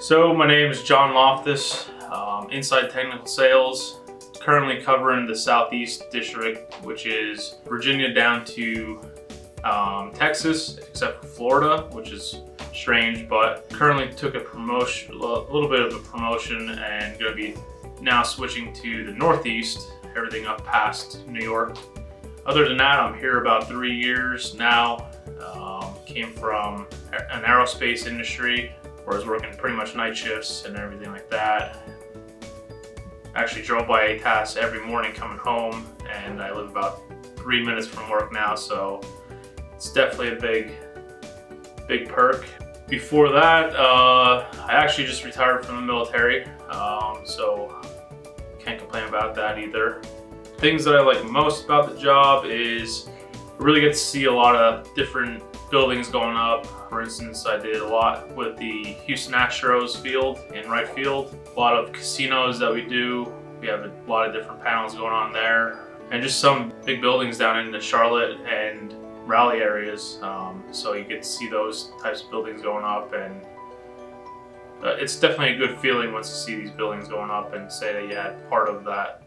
So my name is Jon Loftus, inside technical sales, currently covering the Southeast District, which is Virginia down to Texas, except for Florida, which is strange, but currently took a promotion, a little bit of a promotion, and going to be now switching to the Northeast, everything up past New York. Other than that, I'm here about 3 years now. Came from an aerospace industry where I was working pretty much night shifts and everything like that. Actually drove by ATAS every morning coming home, and I live about 3 minutes from work now, so it's definitely a big perk. Before that, I actually just retired from the military, so can't complain about that either. Things that I like most about the job is I really get to see a lot of different buildings going up. For instance, I did a lot with the Houston Astros field in right field. A lot of casinos that we do. We have a lot of different panels going on there. And just some big buildings down in the Charlotte and Raleigh areas. So you get to see those types of buildings going up, and it's definitely a good feeling once you see these buildings going up and say that you had part of that